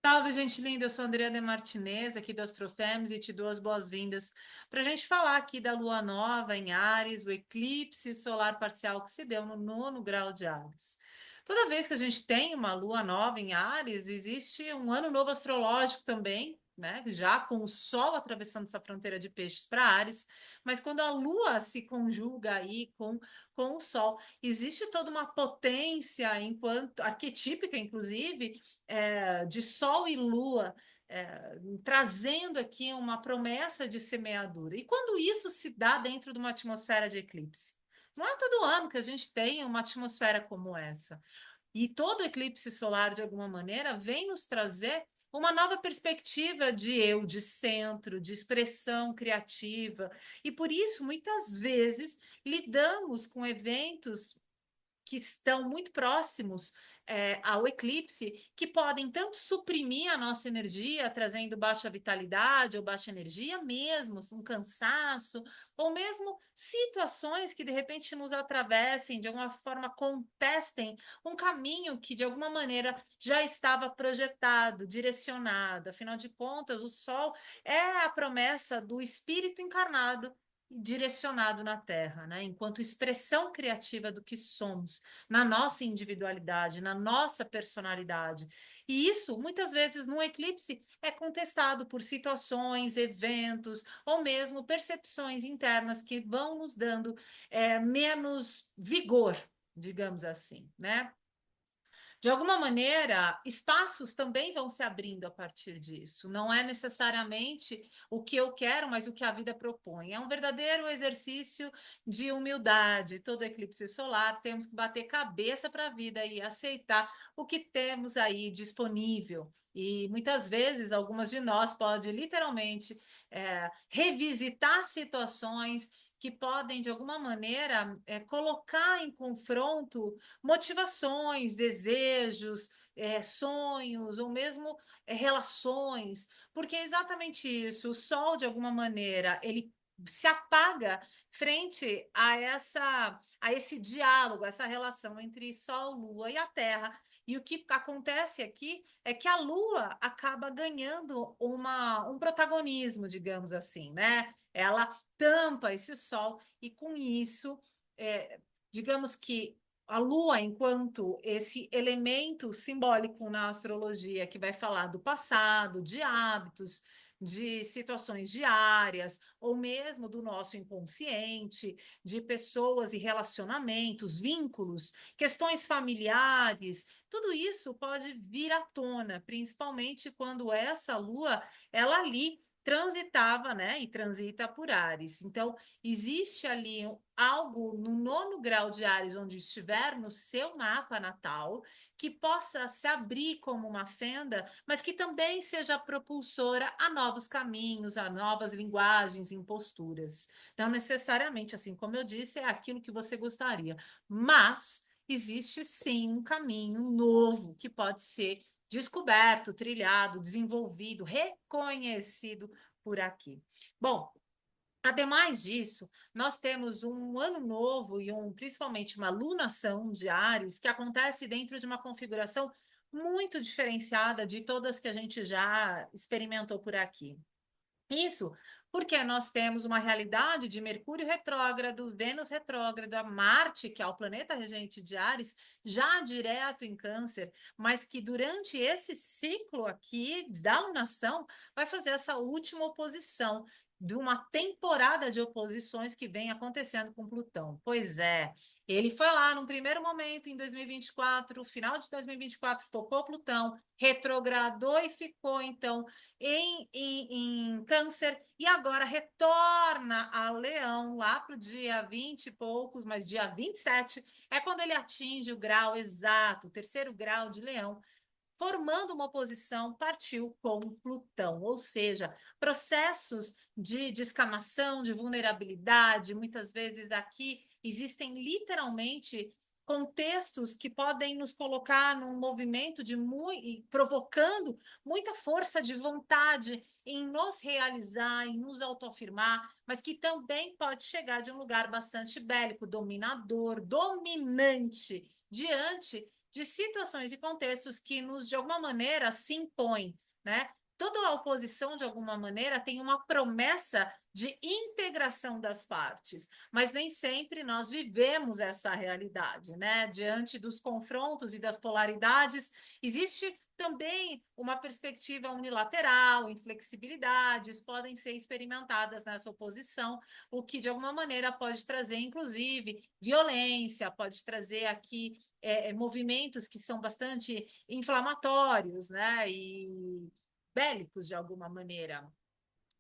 Salve, gente linda! Eu sou a Adriana Martinez, aqui do Astrofems, e te dou as boas-vindas para a gente falar aqui da lua nova em Áries, o eclipse solar parcial que se deu no nono grau de Áries. Toda vez que a gente tem uma lua nova em Áries, existe um ano novo astrológico também, né? Já com o Sol atravessando essa fronteira de peixes para Áries, mas quando a lua se conjuga aí com o Sol, existe toda uma potência, enquanto arquetípica, inclusive de Sol e Lua, trazendo aqui uma promessa de semeadura. E quando isso se dá dentro de uma atmosfera de eclipse? Não é todo ano que a gente tem uma atmosfera como essa. E todo eclipse solar, de alguma maneira, vem nos trazer uma nova perspectiva de eu, de centro, de expressão criativa. E por isso, muitas vezes, lidamos com eventos que estão muito próximos ao eclipse, que podem tanto suprimir a nossa energia, trazendo baixa vitalidade ou baixa energia mesmo, um cansaço, ou mesmo situações que de repente nos atravessem, de alguma forma contestem um caminho que de alguma maneira já estava projetado, direcionado. Afinal de contas, o Sol é a promessa do espírito encarnado direcionado na Terra, né? Enquanto expressão criativa do que somos, na nossa individualidade, na nossa personalidade. E isso, muitas vezes, no eclipse, é contestado por situações, eventos, ou mesmo percepções internas que vão nos dando menos vigor, digamos assim, né? De alguma maneira, espaços também vão se abrindo a partir disso. Não é necessariamente o que eu quero, mas o que a vida propõe. É um verdadeiro exercício de humildade. Todo eclipse solar, temos que bater cabeça para a vida e aceitar o que temos aí disponível. E muitas vezes, algumas de nós podem literalmente revisitar situações que podem, de alguma maneira, colocar em confronto motivações, desejos, sonhos, ou mesmo relações, porque é exatamente isso. O Sol, de alguma maneira, ele se apaga frente a esse diálogo, essa relação entre Sol, Lua e a Terra. E o que acontece aqui é que a Lua acaba ganhando um protagonismo, digamos assim, né? Ela tampa esse Sol e com isso, digamos que a Lua, enquanto esse elemento simbólico na astrologia que vai falar do passado, de hábitos, de situações diárias, ou mesmo do nosso inconsciente, de pessoas e relacionamentos, vínculos, questões familiares, tudo isso pode vir à tona, principalmente quando essa Lua, ela ali transitava, né, e transita por Áries. Então, existe ali algo no nono grau de Áries, onde estiver no seu mapa natal, que possa se abrir como uma fenda, mas que também seja propulsora a novos caminhos, a novas linguagens e posturas. Não necessariamente, assim como eu disse, é aquilo que você gostaria, mas existe sim um caminho novo que pode ser descoberto, trilhado, desenvolvido, reconhecido por aqui. Bom, ademais disso, nós temos um ano novo e principalmente uma lunação de Áries que acontece dentro de uma configuração muito diferenciada de todas que a gente já experimentou por aqui. Isso porque nós temos uma realidade de Mercúrio retrógrado, Vênus retrógrada, Marte, que é o planeta regente de Áries, já direto em Câncer, mas que durante esse ciclo aqui da lunação vai fazer essa última oposição de uma temporada de oposições que vem acontecendo com Plutão. Pois é, ele foi lá num primeiro momento em 2024, final de 2024, tocou Plutão, retrogradou e ficou então em Câncer e agora retorna a Leão lá para o dia 20 e poucos, mas dia 27 é quando ele atinge o grau exato, o terceiro grau de Leão, formando uma oposição, partiu com Plutão, ou seja, processos de descamação, de vulnerabilidade, muitas vezes aqui existem literalmente contextos que podem nos colocar num movimento de muito, provocando muita força de vontade em nos realizar, em nos autoafirmar, mas que também pode chegar de um lugar bastante bélico, dominador, dominante, diante de situações e contextos que nos, de alguma maneira, se impõem, né? Toda a oposição, de alguma maneira, tem uma promessa de integração das partes, mas nem sempre nós vivemos essa realidade, né? Diante dos confrontos e das polaridades, existe também uma perspectiva unilateral, inflexibilidades podem ser experimentadas nessa oposição, o que de alguma maneira pode trazer, inclusive, violência, pode trazer aqui movimentos que são bastante inflamatórios, né? E bélicos de alguma maneira.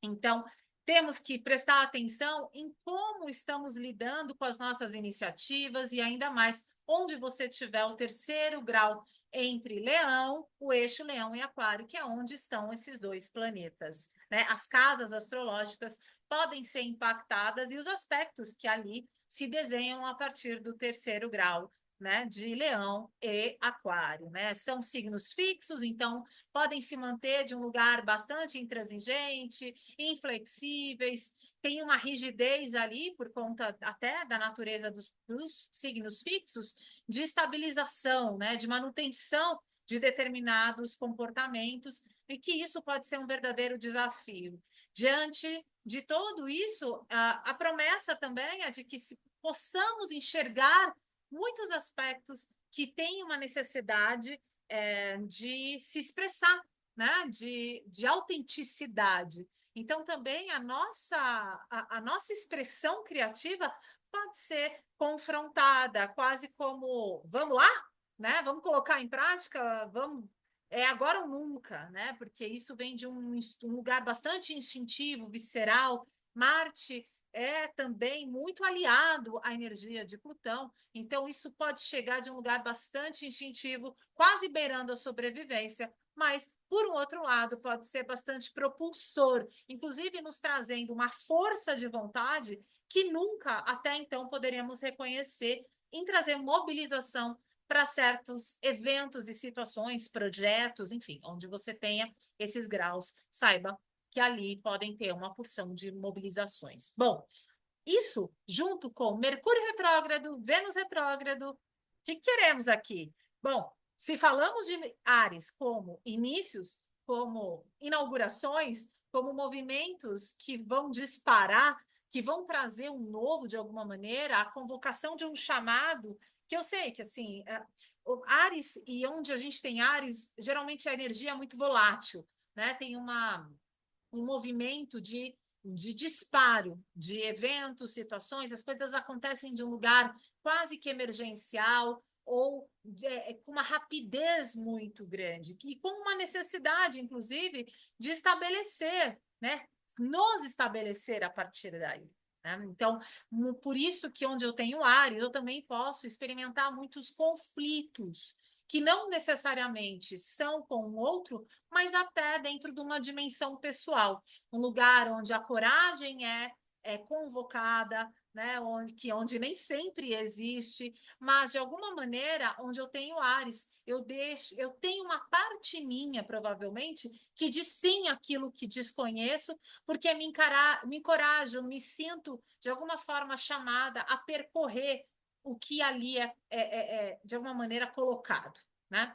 Então, temos que prestar atenção em como estamos lidando com as nossas iniciativas e ainda mais onde você tiver o terceiro grau entre Leão, o eixo Leão e Aquário, que é onde estão esses dois planetas, né? As casas astrológicas podem ser impactadas e os aspectos que ali se desenham a partir do terceiro grau, né, de Leão e Aquário, né? São signos fixos, então podem se manter de um lugar bastante intransigente, inflexíveis, tem uma rigidez ali, por conta até da natureza dos signos fixos, de estabilização, né, de manutenção de determinados comportamentos, e que isso pode ser um verdadeiro desafio. Diante de tudo isso, a promessa também é de que se possamos enxergar muitos aspectos que têm uma necessidade de se expressar, né? De autenticidade. Então, também a nossa expressão criativa pode ser confrontada, quase como vamos lá, né? Vamos colocar em prática, vamos. É agora ou nunca, né? Porque isso vem de um lugar bastante instintivo, visceral. Marte é também muito aliado à energia de Plutão, então isso pode chegar de um lugar bastante instintivo, quase beirando a sobrevivência, mas, por um outro lado, pode ser bastante propulsor, inclusive nos trazendo uma força de vontade que nunca até então poderíamos reconhecer em trazer mobilização para certos eventos e situações, projetos, enfim, onde você tenha esses graus, saiba que ali podem ter uma porção de mobilizações. Bom, isso junto com Mercúrio retrógrado, Vênus retrógrado, o que queremos aqui? Bom, se falamos de Áries como inícios, como inaugurações, como movimentos que vão disparar, que vão trazer um novo de alguma maneira, a convocação de um chamado, que eu sei que assim, o Áries e onde a gente tem Áries, geralmente a energia é muito volátil, né? Tem um movimento de disparo de eventos, situações, as coisas acontecem de um lugar quase que emergencial ou com uma rapidez muito grande e com uma necessidade, inclusive, de estabelecer, né, nos estabelecer a partir daí. Né? Então, por isso que onde eu tenho Áries, eu também posso experimentar muitos conflitos que não necessariamente são com o outro, mas até dentro de uma dimensão pessoal, um lugar onde a coragem é convocada, né? Onde nem sempre existe, mas de alguma maneira, onde eu tenho Áries, eu tenho uma parte minha, provavelmente, que diz sim aquilo que desconheço, porque me encorajo, me sinto de alguma forma chamada a percorrer o que ali de alguma maneira colocado, né?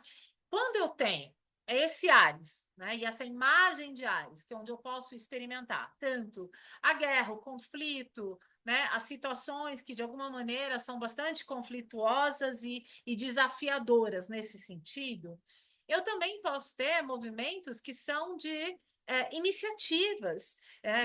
Quando eu tenho esse Ares, né, e essa imagem de Ares, que é onde eu posso experimentar tanto a guerra, o conflito, né, as situações que de alguma maneira são bastante conflituosas e desafiadoras nesse sentido, eu também posso ter movimentos que são de iniciativas,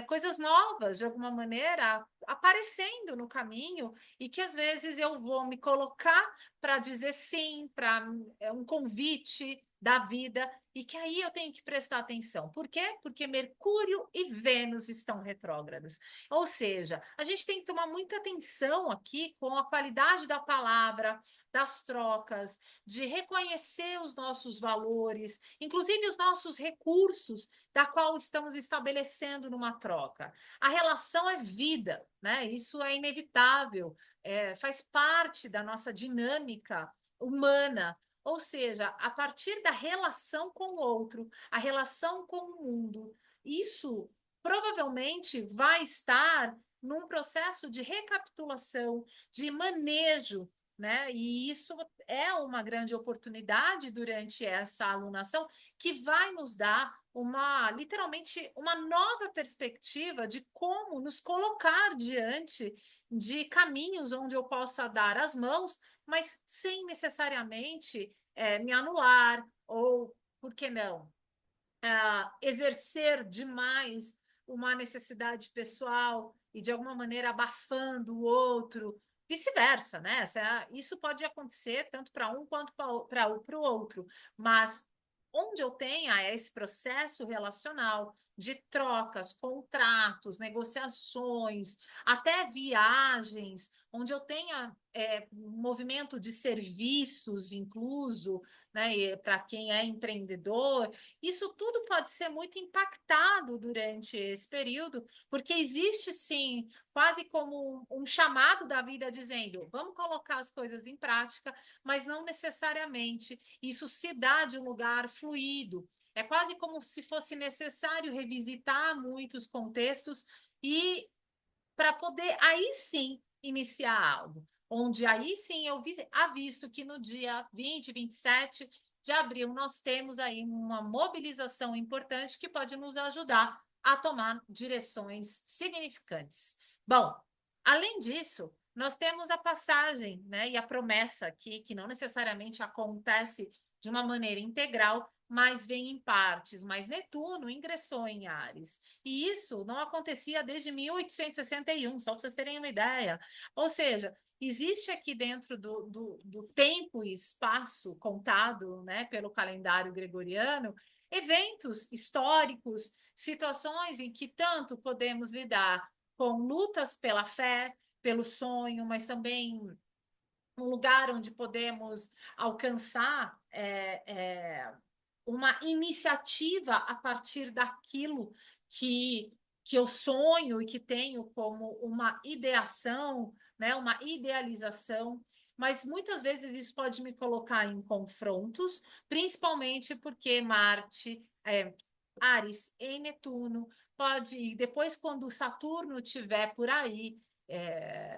coisas novas, de alguma maneira, aparecendo no caminho e que às vezes eu vou me colocar para dizer sim, para um convite da vida, e que aí eu tenho que prestar atenção. Por quê? Porque Mercúrio e Vênus estão retrógrados. Ou seja, a gente tem que tomar muita atenção aqui com a qualidade da palavra, das trocas, de reconhecer os nossos valores, inclusive os nossos recursos, da qual estamos estabelecendo numa troca. A relação é vida, né? Isso é inevitável, faz parte da nossa dinâmica humana. Ou seja, a partir da relação com o outro, a relação com o mundo, isso provavelmente vai estar num processo de recapitulação, de manejo né? E isso é uma grande oportunidade durante essa alunação que vai nos dar literalmente, uma nova perspectiva de como nos colocar diante de caminhos onde eu possa dar as mãos, mas sem necessariamente me anular ou, por que não, exercer demais uma necessidade pessoal e de alguma maneira abafando o outro, vice-versa, né? Isso pode acontecer tanto para um quanto para o outro, mas onde eu tenha esse processo relacional de trocas, contratos, negociações, até viagens, onde eu tenha um movimento de serviços incluso, né, para quem é empreendedor, isso tudo pode ser muito impactado durante esse período, porque existe sim quase como um chamado da vida dizendo: vamos colocar as coisas em prática, mas não necessariamente isso se dá de um lugar fluido. É quase como se fosse necessário revisitar muitos contextos e para poder aí sim iniciar algo. Onde aí sim eu avisto que no dia 20, 27 de abril nós temos aí uma mobilização importante que pode nos ajudar a tomar direções significantes. Bom, além disso, nós temos a passagem, né, e a promessa aqui, que não necessariamente acontece de uma maneira integral, mas vem em partes. Mas Netuno ingressou em Áries. E isso não acontecia desde 1861, só para vocês terem uma ideia. Ou seja, existe aqui dentro do tempo e espaço contado, né, pelo calendário gregoriano, eventos históricos, situações em que tanto podemos lidar com lutas pela fé, pelo sonho, mas também um lugar onde podemos alcançar uma iniciativa a partir daquilo que, que eu sonho e que tenho como uma ideação, né, uma idealização, mas muitas vezes isso pode me colocar em confrontos, principalmente porque Marte, Áries em Netuno, pode, depois quando Saturno estiver por aí,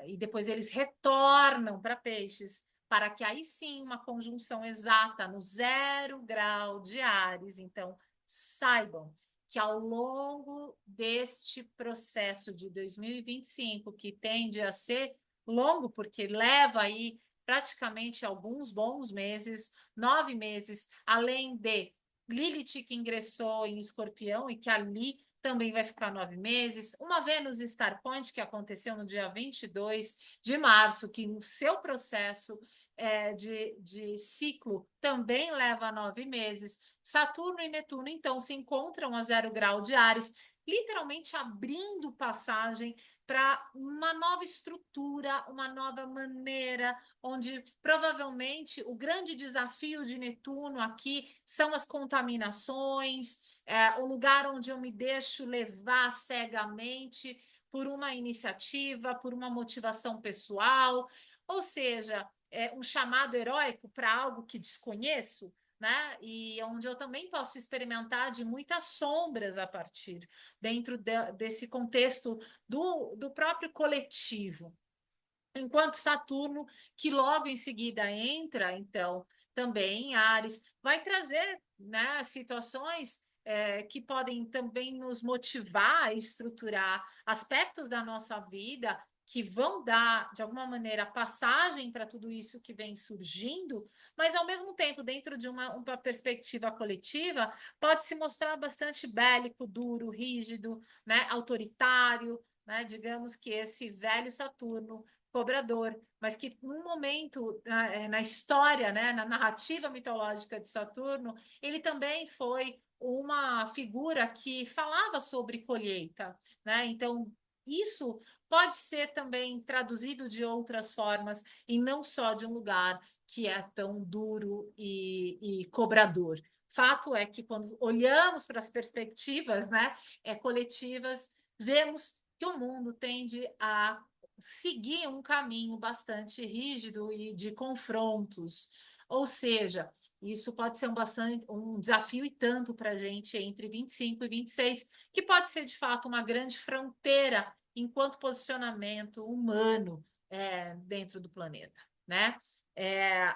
e depois eles retornam para Peixes, para que aí sim uma conjunção exata no 0 grau de Áries. Então, saibam que ao longo deste processo de 2025, que tende a ser longo, porque leva aí praticamente alguns bons meses, 9 meses, além de Lilith, que ingressou em Escorpião e que ali também vai ficar 9 meses. Uma Vênus Star Point, que aconteceu no dia 22 de março, que no seu processo de ciclo também leva 9 meses. Saturno e Netuno, então, se encontram a 0 grau de Áries, literalmente abrindo passagem para uma nova estrutura, uma nova maneira, onde provavelmente o grande desafio de Netuno aqui são as contaminações, o lugar onde eu me deixo levar cegamente por uma iniciativa, por uma motivação pessoal, ou seja, um chamado heróico para algo que desconheço, né? E onde eu também posso experimentar de muitas sombras a partir dentro desse contexto do próprio coletivo. Enquanto Saturno, que logo em seguida entra, então, também em Áries, vai trazer, né, situações que podem também nos motivar a estruturar aspectos da nossa vida que vão dar, de alguma maneira, passagem para tudo isso que vem surgindo, mas, ao mesmo tempo, dentro de uma perspectiva coletiva, pode se mostrar bastante bélico, duro, rígido, né, autoritário, né? Digamos que esse velho Saturno cobrador, mas que num momento na história, né, na narrativa mitológica de Saturno, ele também foi uma figura que falava sobre colheita, né? Então, isso pode ser também traduzido de outras formas e não só de um lugar que é tão duro e cobrador. Fato é que quando olhamos para as perspectivas, né, coletivas, vemos que o mundo tende a seguir um caminho bastante rígido e de confrontos. Ou seja, isso pode ser um desafio e tanto para a gente entre 25 e 26, que pode ser de fato uma grande fronteira enquanto posicionamento humano dentro do planeta. né?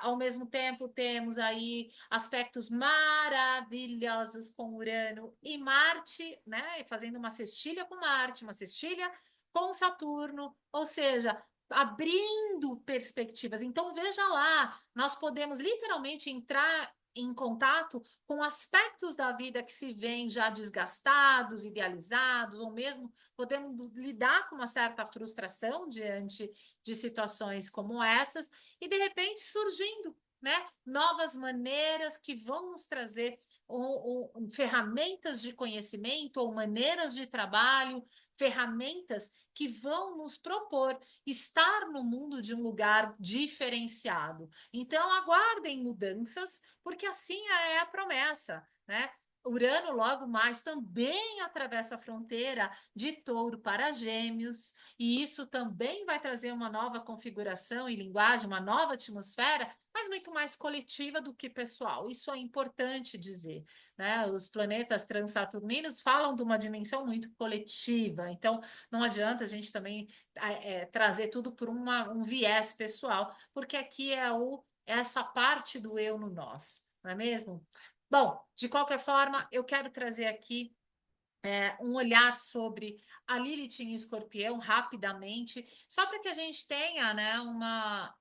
Ao mesmo tempo, temos aí aspectos maravilhosos com Urano e Marte, né? Fazendo uma sextilha com Marte, uma sextilha com Saturno, ou seja, abrindo perspectivas. Então, veja lá, nós podemos literalmente entrar em contato com aspectos da vida que se veem já desgastados, idealizados, ou mesmo podemos lidar com uma certa frustração diante de situações como essas, e de repente surgindo, né, novas maneiras que vão nos trazer ferramentas de conhecimento ou maneiras de trabalho, ferramentas que vão nos propor estar no mundo de um lugar diferenciado. Então, aguardem mudanças, porque assim é a promessa, né? Urano logo mais também atravessa a fronteira de Touro para Gêmeos, e isso também vai trazer uma nova configuração e linguagem, uma nova atmosfera, mas muito mais coletiva do que pessoal. Isso é importante dizer, né? Os planetas transaturninos falam de uma dimensão muito coletiva, então não adianta a gente também trazer tudo por um viés pessoal, porque aqui é essa parte do eu no nós, não é mesmo? Bom, de qualquer forma, eu quero trazer aqui um olhar sobre a Lilith em Escorpião rapidamente, só para que a gente tenha, né, uma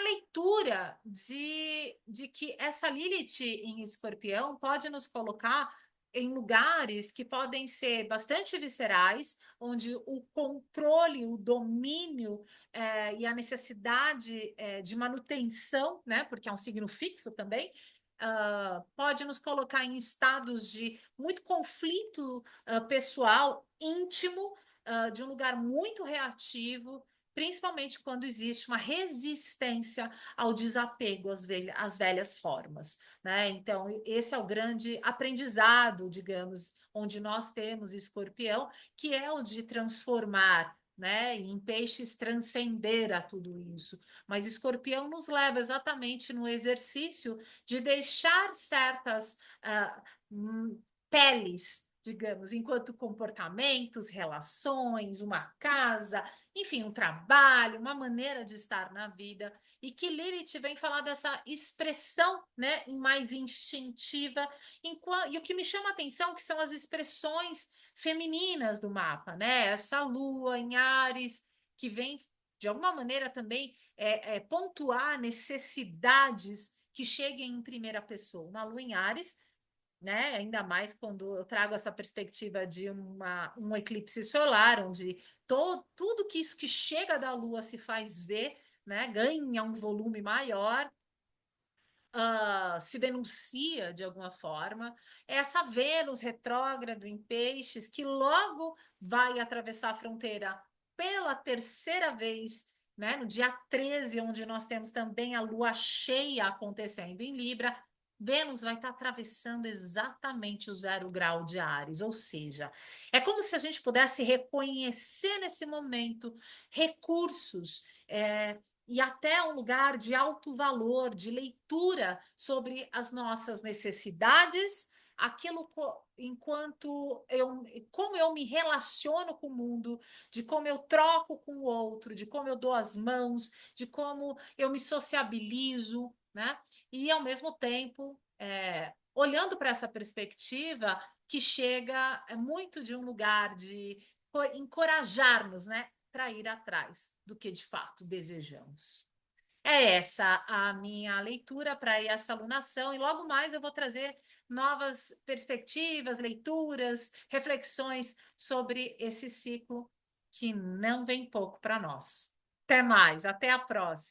leitura de que essa Lilith em Escorpião pode nos colocar em lugares que podem ser bastante viscerais, onde o controle, o domínio e a necessidade de manutenção, né, porque é um signo fixo também, pode nos colocar em estados de muito conflito pessoal, íntimo, de um lugar muito reativo, principalmente quando existe uma resistência ao desapego às velhas formas, né? Então, esse é o grande aprendizado, digamos, onde nós temos Escorpião, que é o de transformar, né? Em Peixes transcender a tudo isso. Mas Escorpião nos leva exatamente no exercício de deixar certas peles, digamos, enquanto comportamentos, relações, uma casa, enfim, um trabalho, uma maneira de estar na vida, e que Lilith vem falar dessa expressão, né, mais instintiva, e o que me chama a atenção que são as expressões femininas do mapa, né, essa lua em Áries, que vem, de alguma maneira, também pontuar necessidades que cheguem em primeira pessoa. Uma lua em Áries, né? Ainda mais quando eu trago essa perspectiva de um eclipse solar, onde tudo que isso que chega da Lua se faz ver, né? Ganha um volume maior, se denuncia de alguma forma. Essa Vênus retrógrado em Peixes, que logo vai atravessar a fronteira pela terceira vez, né? No dia 13, onde nós temos também a lua cheia acontecendo em Libra. Vênus vai estar atravessando exatamente o 0 grau de Áries, ou seja, é como se a gente pudesse reconhecer nesse momento recursos, e até um lugar de alto valor, de leitura sobre as nossas necessidades, aquilo enquanto como eu me relaciono com o mundo, de como eu troco com o outro, de como eu dou as mãos, de como eu me sociabilizo, né? E ao mesmo tempo, olhando para essa perspectiva que chega muito de um lugar de encorajar-nos, né? Para ir atrás do que de fato desejamos. É essa a minha leitura para essa alunação, e logo mais eu vou trazer novas perspectivas, leituras, reflexões sobre esse ciclo que não vem pouco para nós. Até mais, até a próxima.